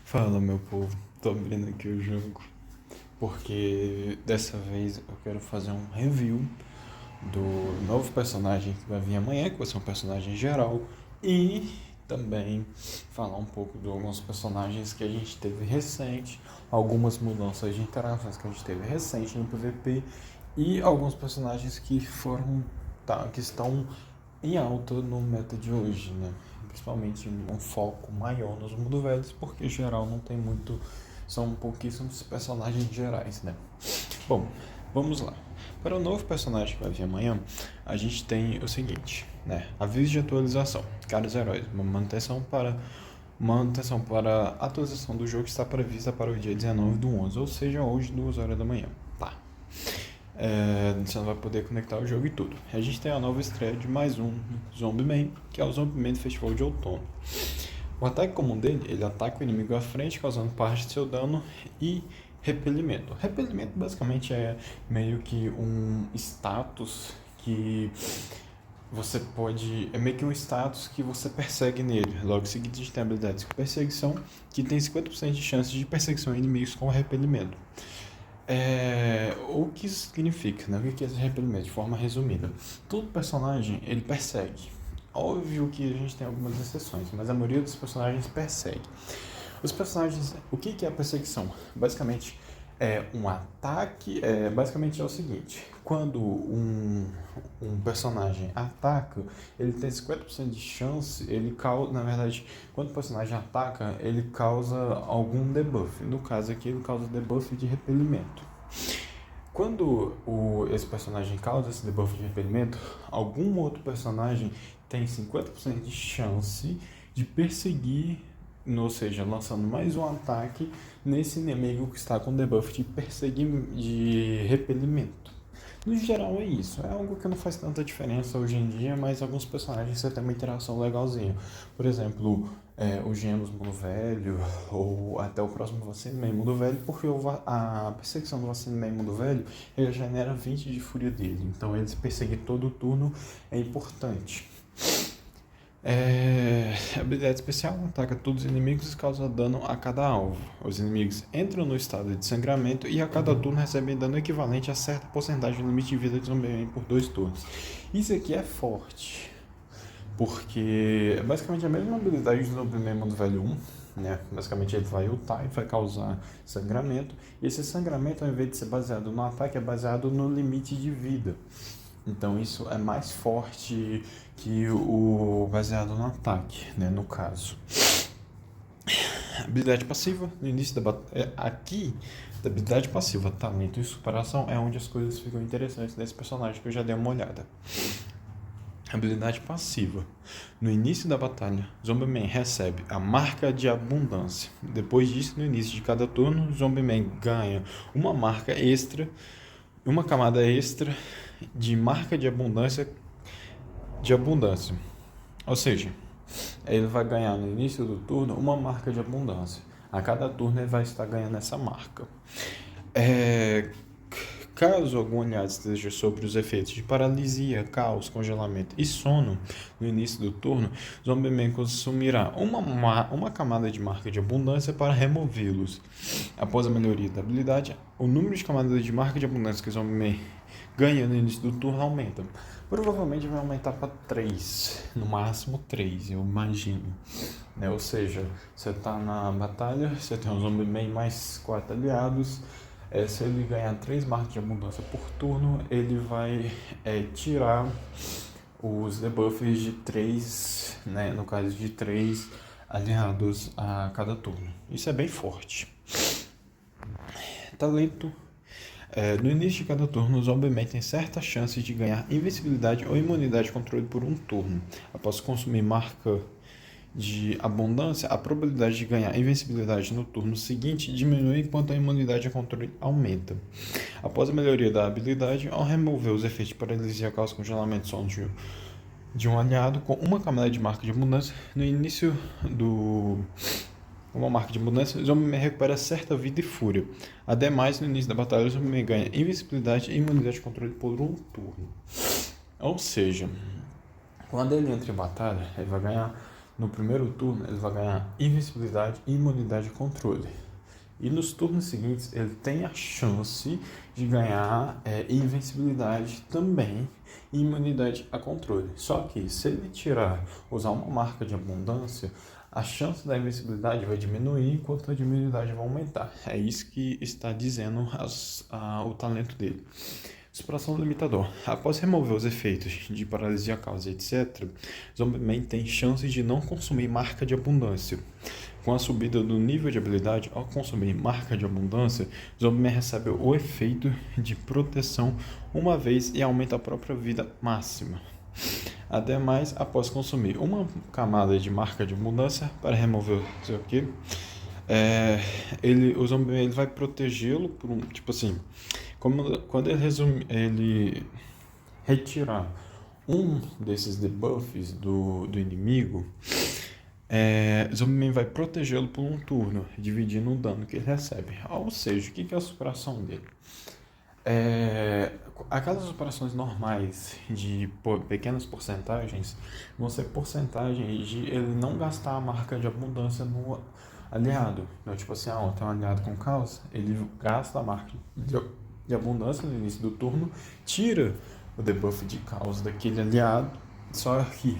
Fala, meu povo, tô abrindo aqui o jogo porque dessa vez eu quero fazer um review do novo personagem que vai vir amanhã, que vai ser um personagem geral, e também falar um pouco de alguns personagens que a gente teve recente, algumas mudanças de interações que a gente teve recente no PVP e alguns personagens que foram, que estão em alta no meta de hoje, né? Principalmente um foco maior nos mundo velhos, porque geral não tem muito, são pouquíssimos personagens gerais, né? Bom, vamos lá. Para o novo personagem que vai vir amanhã, a gente tem o seguinte, né? Aviso de atualização. Caros heróis, uma manutenção para a atualização do jogo está prevista para o dia 19 do 11, ou seja, hoje, 2 horas da manhã. Tá. Você não vai poder conectar o jogo e tudo. A gente tem a nova estreia de mais um Zombie Man, que é o Zombie Man do Festival de Outono. O ataque comum dele, ele ataca o inimigo à frente, causando parte de seu dano e repelimento. Repelimento basicamente é meio que um status que você pode. É meio que um status que você persegue nele. Logo em seguida a gente tem habilidades com perseguição, que tem 50% de chance de perseguição a inimigos com repelimento. O que isso significa, né? O que é esse repelimento? De forma resumida, todo personagem ele persegue. Óbvio que a gente tem algumas exceções, mas a maioria dos personagens persegue. Os personagens, o que é a perseguição? Basicamente é um ataque, basicamente é o seguinte: quando um personagem ataca, ele tem 50% de chance, ele causa, na verdade, quando o personagem ataca, ele causa algum debuff. No caso aqui, ele causa debuff de repelimento. Quando esse personagem causa esse debuff de repelimento, algum outro personagem tem 50% de chance de perseguir, ou seja, lançando mais um ataque nesse inimigo que está com debuff de repelimento. No geral é isso, é algo que não faz tanta diferença hoje em dia, mas alguns personagens você tem uma interação legalzinha. Por exemplo, o Genos Mundo Velho, ou até o próximo Vacina Man Mundo Velho, porque a perseguição do Vacina Man Mundo Velho ele genera 20 de fúria dele, então ele se perseguir todo o turno é importante. Habilidade especial: ataca todos os inimigos e causa dano a cada alvo. Os inimigos entram no estado de sangramento e a cada turno recebem dano equivalente a certa porcentagem do limite de vida de Zombie por 2 turnos. Isso aqui é forte, porque é basicamente a mesma habilidade do Zombie Mundo Velho 1, né? Basicamente ele vai ultar e vai causar sangramento, e esse sangramento, ao invés de ser baseado no ataque, é baseado no limite de vida. Então isso é mais forte que o baseado no ataque, né, no caso. Habilidade passiva, no início da batalha. Aqui, da habilidade passiva, talento e superação, é onde as coisas ficam interessantes desse personagem que eu já dei uma olhada. Habilidade passiva. No início da batalha, Zombie Man recebe a marca de abundância. Depois disso, no início de cada turno, Zombie Man ganha uma marca extra, uma camada extra de marca de abundância. Ou seja, ele vai ganhar no início do turno uma marca de abundância. A cada turno ele vai estar ganhando essa marca. Caso algum aliado esteja sobre os efeitos de paralisia, caos, congelamento e sono no início do turno, Zombie Man consumirá uma camada de marca de abundância para removê-los. Após a melhoria da habilidade, o número de camadas de marca de abundância que Zombie Man ganha no início do turno aumenta. Provavelmente vai aumentar para 3, no máximo 3, eu imagino. Ou seja, você está na batalha, você tem um Zombie Man mais 4 aliados. Se ele ganhar 3 marcas de abundância por turno, ele vai tirar os debuffs de 3, né, no caso de 3 aliados a cada turno. Isso é bem forte. Talento. No início de cada turno, o Zombie Man tem certa chance de ganhar invencibilidade ou imunidade de controle por um turno. Após consumir marca de abundância, a probabilidade de ganhar invencibilidade no turno seguinte diminui enquanto a imunidade a controle aumenta. Após a melhoria da habilidade, ao remover os efeitos de paralisia, caos, congelamento, sono de um aliado com uma camada de marca de abundância, no início do uma marca de abundância, o Zombie recupera certa vida e fúria. Ademais, no início da batalha, o Zombie ganha invencibilidade e imunidade de controle por um turno. Ou seja, quando ele entra em batalha, ele vai ganhar no primeiro turno ele vai ganhar invencibilidade, imunidade e controle. E nos turnos seguintes ele tem a chance de ganhar invencibilidade também e imunidade a controle. Só que se ele usar uma marca de abundância, a chance da invencibilidade vai diminuir enquanto a imunidade vai aumentar. É isso que está dizendo o talento dele. Superação do limitador. Após remover os efeitos de paralisia causa, etc., Zombieman tem chances de não consumir marca de abundância. Com a subida do nível de habilidade, ao consumir marca de abundância, Zombieman recebe o efeito de proteção uma vez e aumenta a própria vida máxima. Ademais, após consumir uma camada de marca de abundância para remover o Zombieman ele vai protegê-lo por tipo assim, quando ele retirar um desses debuffs do inimigo, Zombieman vai protegê-lo por um turno, dividindo o dano que ele recebe. Ou seja, o que é a superação dele? Aquelas operações normais de pequenas porcentagens vão ser porcentagens de ele não gastar a marca de abundância no aliado. Então, tipo assim, tem um aliado com caos, ele gasta a marca de abundância no início do turno, tira o debuff de caos daquele aliado, só que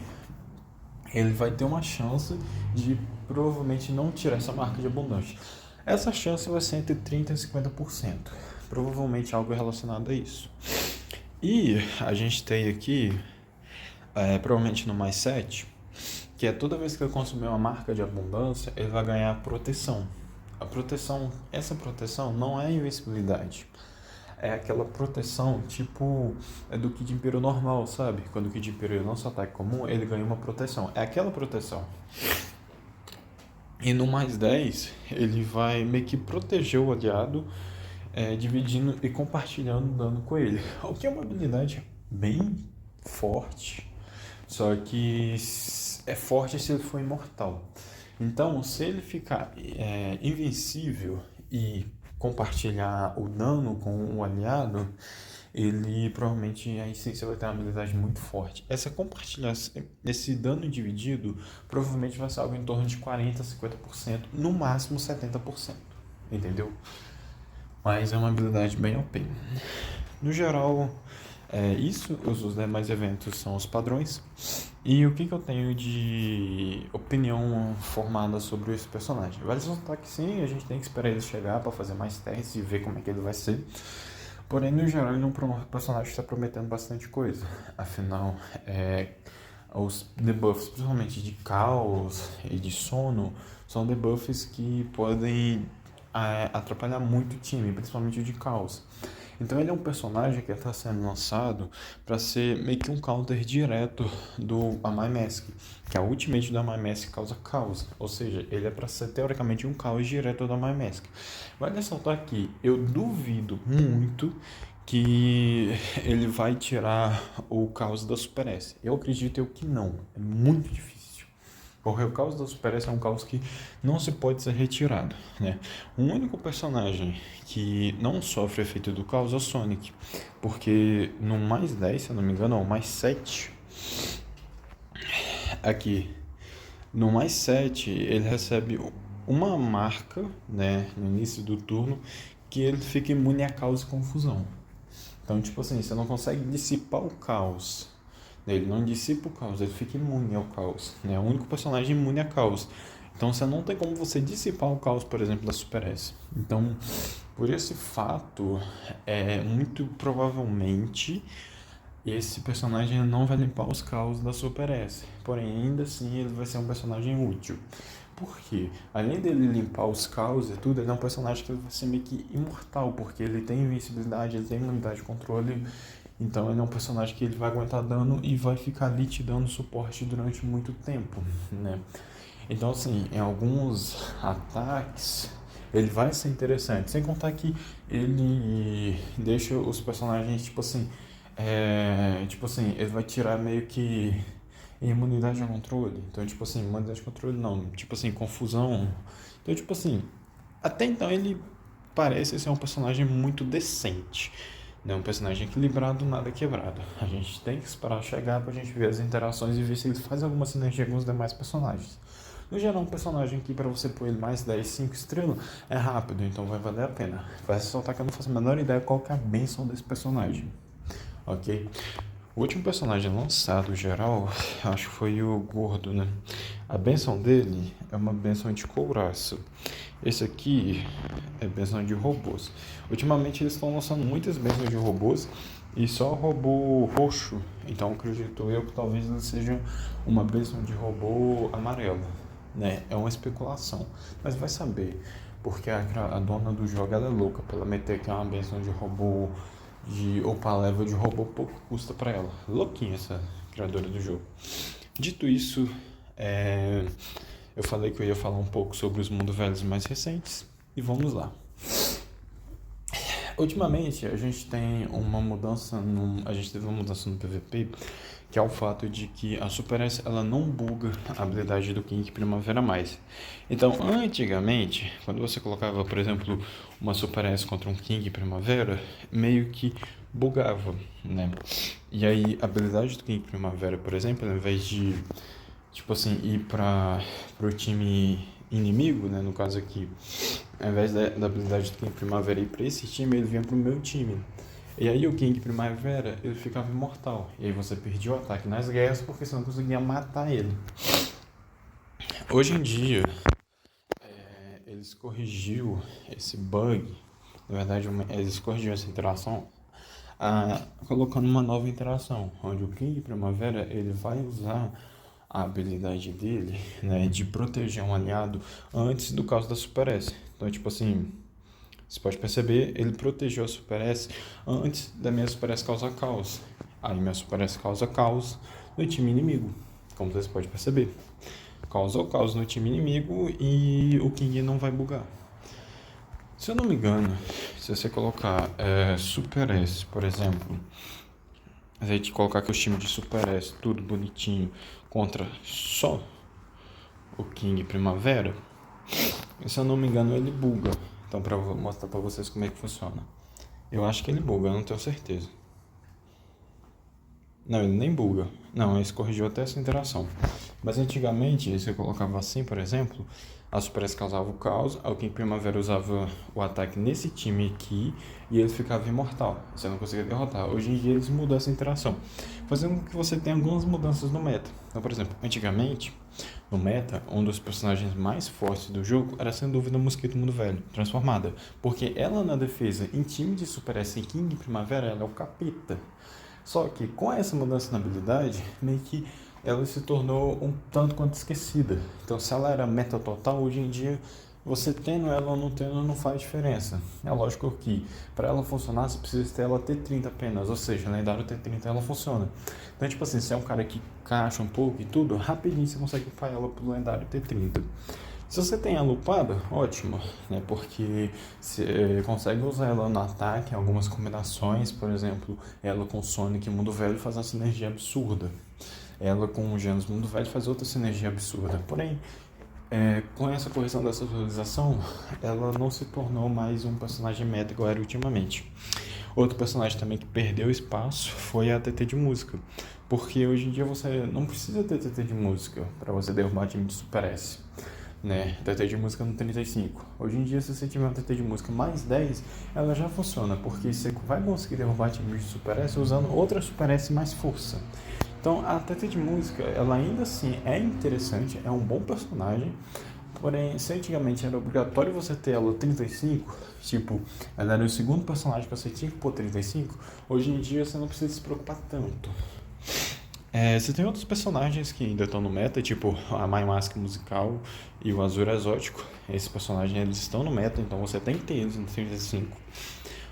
ele vai ter uma chance de provavelmente não tirar essa marca de abundância. Essa chance vai ser entre 30% e 50%. Provavelmente algo relacionado a isso. E a gente tem aqui, provavelmente no mais 7, que é toda vez que ele consumir uma marca de abundância, ele vai ganhar proteção. Essa proteção não é invencibilidade. É aquela proteção tipo do Kid Imperial normal, sabe? Quando o Kid Imperial lança ataque comum, ele ganha uma proteção. É aquela proteção. E no mais 10, ele vai meio que proteger o aliado, dividindo e compartilhando dano com ele. O que é uma habilidade bem forte, só que é forte se ele for imortal. Então, se ele ficar invencível e compartilhar o dano com o aliado, ele provavelmente aí sim você vai ter uma habilidade muito forte. Esse dano dividido provavelmente vai ser algo em torno de 40% a 50%, no máximo 70%, entendeu? Mas é uma habilidade bem OP. No geral, isso. Os demais eventos são os padrões. E o que eu tenho de opinião formada sobre esse personagem? Vale ressaltar que sim, a gente tem que esperar ele chegar para fazer mais testes e ver como é que ele vai ser. Porém, no geral, ele é um personagem que está prometendo bastante coisa. Afinal, os debuffs, principalmente de caos e de sono, são debuffs que podem atrapalhar muito o time, principalmente o de caos. Então ele é um personagem que está sendo lançado para ser meio que um counter direto do Amai Mask, que a ultimate do Amai Mask causa caos, ou seja, ele é para ser teoricamente um caos direto do Amai Mask. Vale ressaltar que eu duvido muito que ele vai tirar o caos da Super S. Eu acredito que não, é muito difícil. Porque o caos da Super S é um caos que não se pode ser retirado, né? O único personagem que não sofre efeito do caos é o Sonic, porque no mais 10, se eu não me engano, ou mais 7, aqui, no mais 7, ele recebe uma marca, né, no início do turno, que ele fica imune a caos e confusão. Então, tipo assim, você não consegue dissipar o caos. Ele não dissipa o caos, ele fica imune ao caos. É o único personagem imune a caos. Então você não tem como você dissipar o caos, por exemplo, da Super S. Então, por esse fato, muito provavelmente esse personagem não vai limpar os caos da Super S. Porém, ainda assim, ele vai ser um personagem útil. Por quê? Além dele limpar os caos e tudo, ele é um personagem que vai ser meio que imortal, porque ele tem invencibilidade, ele tem imunidade de controle. Então ele é um personagem que ele vai aguentar dano e vai ficar ali te dando suporte durante muito tempo, né? Então assim, em alguns ataques ele vai ser interessante, sem contar que ele deixa os personagens ele vai tirar meio que imunidade a controle. Então imunidade de controle não, confusão. Então até então ele parece ser um personagem muito decente, né? Um personagem equilibrado, nada quebrado. A gente tem que esperar chegar pra gente ver as interações e ver se ele faz alguma sinergia com os demais personagens. No geral, um personagem que para você pôr ele mais 10, 5 estrelas é rápido, então vai valer a pena. Vai soltar que eu não faço a menor ideia qual que é a bênção desse personagem, ok? O último personagem lançado, geral, acho que foi o Gordo, né? A benção dele é uma benção de couraça. Esse aqui é benção de robôs. Ultimamente eles estão lançando muitas bênçãos de robôs e só robô roxo. Então acredito eu que talvez ele seja uma benção de robô amarelo, né? É uma especulação, mas vai saber. Porque a dona do jogo ela é louca pra ela meter que é uma benção de robô de opa level de robô pouco custa pra ela. Louquinha essa criadora do jogo. Dito isso, eu falei que eu ia falar um pouco sobre os mundos velhos mais recentes e vamos lá. Ultimamente a gente tem uma mudança a gente teve uma mudança no PVP, que é o fato de que a Super S ela não buga a habilidade do King Primavera mais. Então, antigamente, quando você colocava, por exemplo, uma Super S contra um King Primavera, meio que bugava, né? E aí, a habilidade do King Primavera, por exemplo, ao invés de, tipo assim, ir para o time inimigo, né? No caso aqui, ao invés da habilidade do King Primavera ir para esse time, ele vinha para o meu time. E aí o King Primavera, ele ficava imortal. E aí você perdia o ataque nas guerras porque você não conseguia matar ele. Hoje em dia, eles corrigiu esse bug. Na verdade, eles corrigiram essa interação colocando uma nova interação, onde o King Primavera ele vai usar a habilidade dele, né, de proteger um aliado antes do caos da Super S. Então, tipo assim, você pode perceber, ele protegeu a Super S antes da minha Super S causar caos. Aí minha Super S causa caos no time inimigo, como você pode perceber. Causou caos no time inimigo e o King não vai bugar. Se eu não me engano, se você colocar Super S, por exemplo, a gente colocar aqui os times de Super S, tudo bonitinho, contra só o King Primavera, se eu não me engano ele buga. Então, para mostrar para vocês como é que funciona. Eu acho que ele buga, eu não tenho certeza. Não, ele nem buga. Não, ele corrigiu até essa interação. Mas antigamente, você colocava assim, por exemplo, a Super S causava o caos, alguém Primavera usava o ataque nesse time aqui e ele ficava imortal. Você não conseguia derrotar. Hoje em dia eles mudam essa interação, fazendo com que você tenha algumas mudanças no meta. Então, por exemplo, antigamente, no meta, um dos personagens mais fortes do jogo era sem dúvida o Mosquito Mundo Velho, transformada. Porque ela na defesa, em time de Super S e King Primavera, ela é o capeta. Só que com essa mudança na habilidade, meio que ela se tornou um tanto quanto esquecida. Então, se ela era meta total, hoje em dia, você tendo ela ou não tendo não faz diferença. É lógico que para ela funcionar, você precisa ter ela T30 apenas, ou seja, lendário T30 ela funciona. Então, tipo assim, se é um cara que caixa um pouco e tudo, rapidinho você consegue upar ela pro lendário T30. Se você tem ela upada, ótimo, né? Porque você consegue usar ela no ataque, algumas combinações, por exemplo, ela com Sonic Mundo Velho faz uma sinergia absurda. Ela com o Genos Mundo Velho faz outra sinergia absurda. Porém, com essa correção dessa atualização, ela não se tornou mais um personagem meta igual era ultimamente. Outro personagem também que perdeu espaço foi a TT de música. Porque hoje em dia você não precisa ter TT de música para você derrubar time de Super S. Né, TT de música no 35. Hoje em dia, se você tiver uma TT de música mais 10, ela já funciona, porque você vai conseguir derrubar time de Super S usando outra Super S mais força. Então, a TT de música, ela ainda assim é interessante, é um bom personagem, porém, se antigamente era obrigatório você ter ela 35, tipo, ela era o segundo personagem que você tinha que pôr 35, hoje em dia você não precisa se preocupar tanto. Você tem outros personagens que ainda estão no meta, tipo a My Mask musical e o Azur exótico. Esses personagens eles estão no meta, então você tem que ter eles no 35.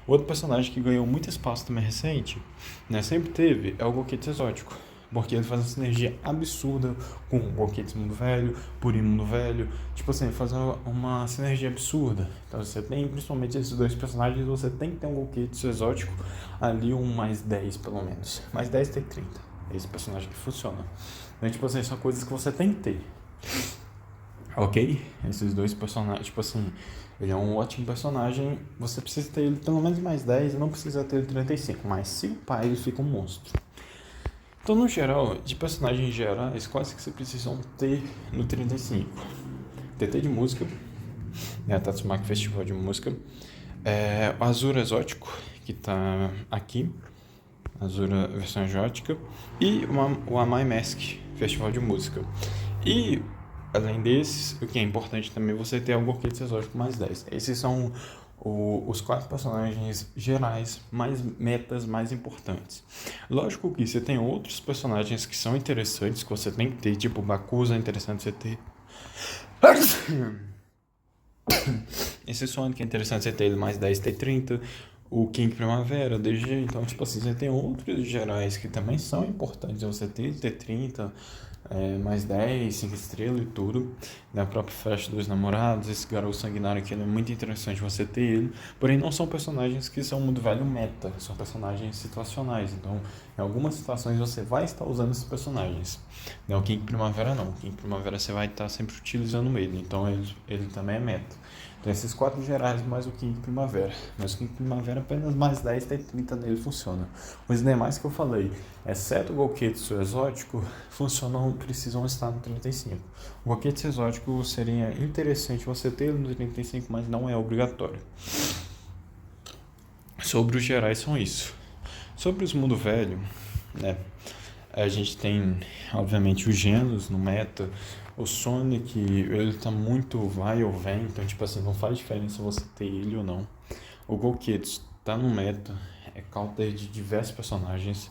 Outro personagem que ganhou muito espaço também recente, né, sempre teve, é o Goquetsu exótico. Porque ele faz uma sinergia absurda com o Goquetsu Mundo Velho, Purim Mundo Velho. Tipo assim, faz uma sinergia absurda. Então você tem principalmente esses dois personagens, você tem que ter um Goquetsu exótico ali, um mais 10 pelo menos. Mais 10 tem 30. Esse personagem que funciona. Então, tipo assim, são coisas que você tem que ter. Ok? Esses dois personagens, tipo assim, ele é um ótimo personagem, você precisa ter ele pelo menos mais 10 e não precisa ter ele 35, mas se o pai ele fica um monstro. Então, no geral, de personagens gerais, quais que você precisa ter no 35? TT de música, né, Tatsumaki Festival de Música, o Azura Exótico, que tá aqui, Azura versão exótica, e o Amai Mask, Festival de Música. E, além desses, o que é importante também é você ter o Gouketsu Exótico mais 10. Esses são os 4 personagens gerais, mais metas mais importantes. Lógico que você tem outros personagens que são interessantes, que você tem que ter, tipo Bakuza é interessante você ter. Esse Sonic é interessante você ter ele mais 10 T30, o King Primavera, DG, então tipo assim, você tem outros gerais que também são importantes, você ter T30, mais 10, 5 estrelas e tudo, da própria Flash dos Namorados, esse garoto sanguinário aqui, é muito interessante você ter ele, porém não são personagens que são muito velho meta, são personagens situacionais, então em algumas situações você vai estar usando esses personagens, não, o King Primavera não, o King Primavera você vai estar sempre utilizando ele, então ele também é meta. Então esses 4 gerais mais o King Primavera. Mas o King Primavera apenas mais 10 tem 30 nele funciona. Os demais que eu falei, exceto o Gouketsu Exótico, precisam estar no 35. O Gouketsu Exótico seria interessante você ter no 35, mas não é obrigatório. Sobre os gerais são isso. Sobre os mundo velho, né? A gente tem, obviamente, os Genos no meta. O Sonic, ele tá muito vai ou vem, então, tipo assim, não faz diferença você ter ele ou não. O Gouketsu tá no meta, é counter de diversos personagens.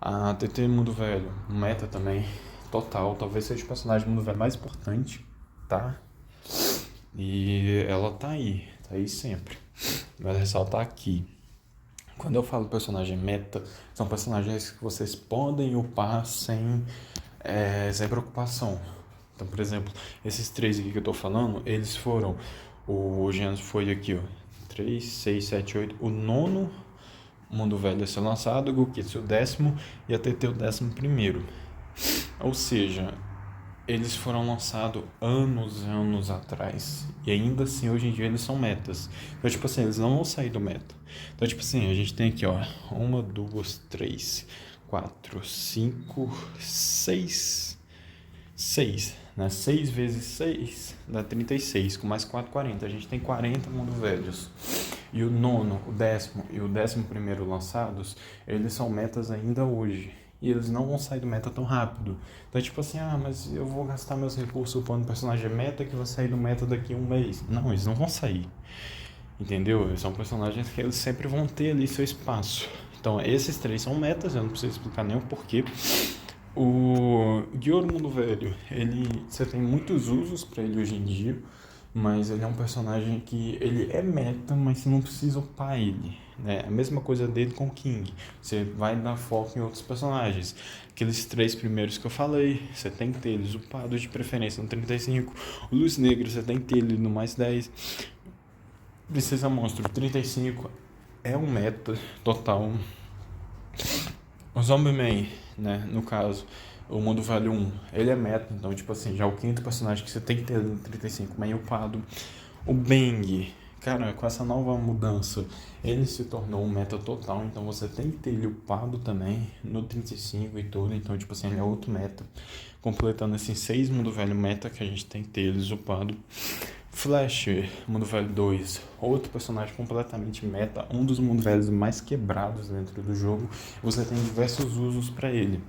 A TT Mundo Velho, no meta também, total. Talvez seja o personagem do Mundo Velho mais importante, tá? E ela tá aí sempre. Vai ressaltar aqui. Quando eu falo personagem meta, são personagens que vocês podem upar sem preocupação. Então, por exemplo, esses 3 aqui que eu tô falando, eles foram... O Genos foi aqui, ó. 3, 6, 7, 8. O 9º Mundo Velho a ser lançado, o Gouketsu o 10º e a TT o 11º. Ou seja, eles foram lançados anos atrás. E ainda assim, hoje em dia, eles são metas. Então, tipo assim, eles não vão sair do meta. Então, tipo assim, a gente tem aqui, ó. 1, 2, 3, 4, 5, 6. 6, né? 6 vezes 6 dá 36, com mais 4, 40. A gente tem 40 mundo velhos. E o 9º, o 10º e o 11º lançados, eles são metas ainda hoje. E eles não vão sair do meta tão rápido. Então é tipo assim, mas eu vou gastar meus recursos upando personagem meta que vai sair do meta daqui a um mês. Não, eles não vão sair. Entendeu? Eles são personagens que eles sempre vão ter ali seu espaço. Então esses 3 são metas, eu não preciso explicar nem o porquê. O Gyoro Mundo Velho, você tem muitos usos para ele hoje em dia, mas ele é um personagem que ele é meta, mas você não precisa upar ele, né? A mesma coisa dele com o King, você vai dar foco em outros personagens. Aqueles 3 primeiros que eu falei, você tem que ter eles upados, de preferência no 35. O Luz Negro, você tem que ter ele no mais 10. Princesa Monstro, 35 é um meta total. O Zombie Man, né, no caso, o Mundo Velho 1, ele é meta, então, tipo assim, já é o 5º personagem que você tem que ter no 35, meio upado. O Bang, cara, com essa nova mudança, ele se tornou um meta total, então você tem que ter ele upado também no 35 e tudo, então, tipo assim, ele é outro meta. Completando, assim, 6 Mundo Velho meta que a gente tem que ter eles upado. Flash, Mundo Velho 2, outro personagem completamente meta, um dos Mundo Velhos mais quebrados dentro do jogo. Você tem diversos usos para ele.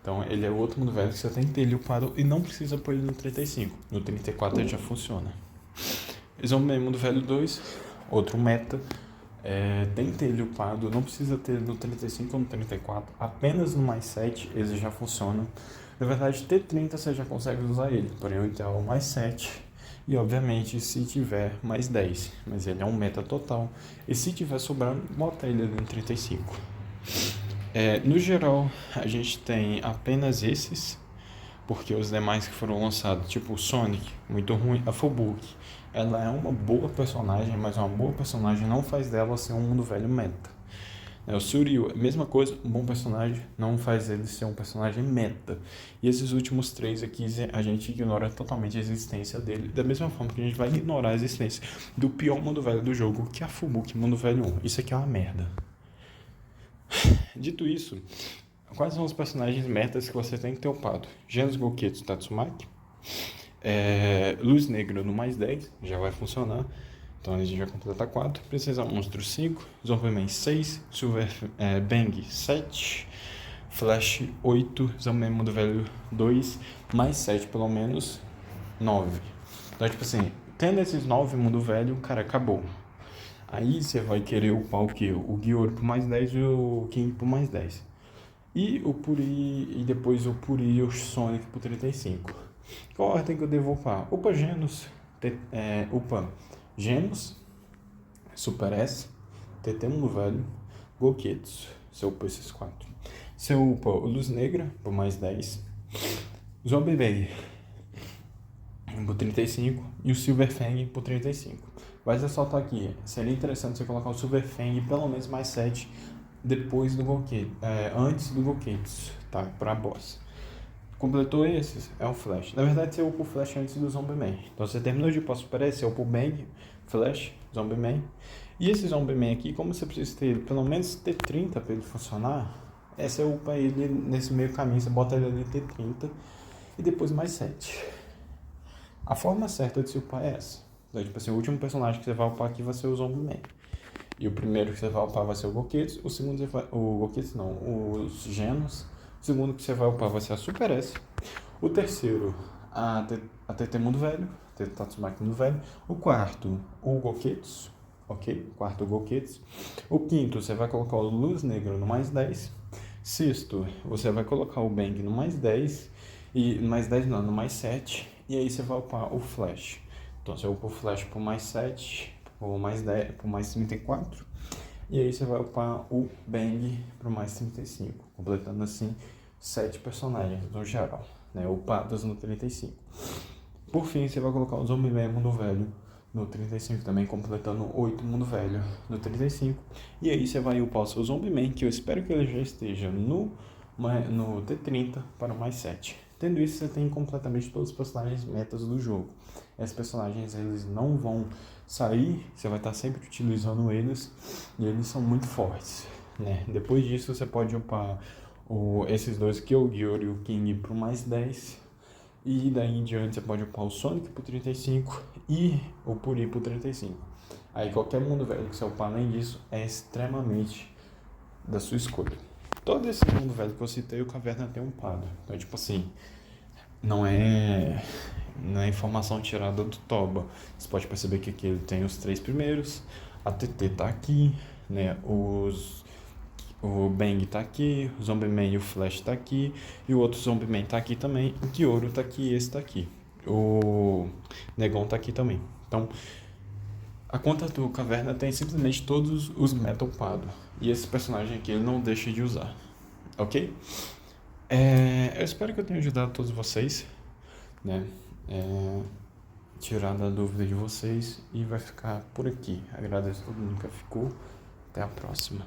Então ele é outro Mundo Velho que você tem que ter ele upado e não precisa pôr ele no 35. No 34 ele já funciona. Zombie Mundo Velho 2, outro meta. Tem que ter ele upado, não precisa ter no 35 ou no 34, apenas no mais 7 ele já funciona. Na verdade, T30 você já consegue usar ele, porém o ideal é o mais 7. E obviamente se tiver mais 10, mas ele é um meta total. E se tiver sobrando, bota ele ali no 35. No geral, a gente tem apenas esses, porque os demais que foram lançados, tipo o Sonic, muito ruim. A Fubuki, ela é uma boa personagem, mas uma boa personagem não faz dela ser um mundo velho meta. O Suryu, mesma coisa, um bom personagem não faz ele ser um personagem meta. E esses últimos três aqui, a gente ignora totalmente a existência dele, da mesma forma que a gente vai ignorar a existência do pior mundo velho do jogo, que é a Fubuki Mundo Velho 1. Isso aqui é uma merda. Dito isso, quais são os personagens metas que você tem que ter upado? Genos Goketsu Tatsumaki, Luz Negra no mais 10, já vai funcionar. Então a gente vai completar 4. Princesa Monstro 5, Zombieman 6, Silver Bang 7, Flash 8, Zombieman Mundo Velho 2, mais 7 pelo menos, 9. Então, tipo assim, tendo esses 9 Mundo Velho, cara, acabou. Aí você vai querer upar o quê? O Gyoro por mais 10 e o King por mais 10. E o Puri, e depois o Puri e o Sonic por 35. Qual ordem que eu devo upar? Upa Genos, upa Genos, Super S, TT Mundo Velho, Goketsu. Você upa esses 4. Você upa o Luz Negra por mais 10, Zombie Bag por 35 e o Silver Fang por 35. Vai ressaltar aqui, seria interessante você colocar o Silver Fang pelo menos mais 7 depois do Goketsu, antes do Goketsu, tá? Pra boss. Completou esses, é o Flash. Na verdade, você upa o Flash antes do Zombie Man. Então, você terminou de upar Super S, você upa o Bang, Flash, Zombie Man. E esse Zombie Man aqui, como você precisa ter pelo menos T30 para ele funcionar, você upa ele nesse meio caminho, você bota ele ali T30 e depois mais 7. A forma certa de se upar é essa. Então, tipo assim, o último personagem que você vai upar aqui vai ser o Zombie Man. E o primeiro que você vai upar vai ser o Goketsu. O segundo você vai... O Goketsu não, os Genos. O segundo que você vai upar vai ser a Super S. O terceiro, a TT Mundo Velho. TT Tatsumaki Mundo Velho. O quarto, o Goketsu. Ok? Quarto, o Goketsu. O quinto, você vai colocar o Luz Negra no mais 10. Sexto, você vai colocar o Bang no mais 10. E no mais 10 não, no mais 7. E aí você vai upar o Flash. Então você upa o Flash por mais 7. Por mais 10, por mais 34. E aí você vai upar o Bang por mais 35, completando assim 7 personagens no geral, né, upados no 35. Por fim, você vai colocar o Zombie Man Mundo Velho no 35 também, completando 8 Mundo Velho no 35. E aí você vai upar o seu Zombie Man, que eu espero que ele já esteja no T30 para mais 7. Tendo isso, você tem completamente todos os personagens metas do jogo. Esses personagens, eles não vão sair, você vai estar sempre utilizando eles, e eles são muito fortes, né? Depois disso, você pode upar esses dois, que é o Gyoro e o King, por mais 10, e daí em diante você pode upar o Sonic por 35 e o Puri por 35. Aí qualquer mundo velho que você upar além disso é extremamente da sua escolha. Todo esse mundo velho que eu citei, o Caverna tem upado. Então, tipo assim, não é informação tirada do Toba. Você pode perceber que aqui ele tem os 3 primeiros, a TT tá aqui, né? O Bang tá aqui, o Zombie Man e o Flash tá aqui, e o outro Zombie Man tá aqui também, o Gyoro tá aqui e esse tá aqui. O Negon tá aqui também. Então, a conta do Caverna tem simplesmente todos os meta upados. E esse personagem aqui ele não deixa de usar. Ok? Eu espero que eu tenha ajudado todos vocês, né? Tirar da dúvida de vocês, e vai ficar por aqui. Agradeço a todo mundo que ficou. Até a próxima.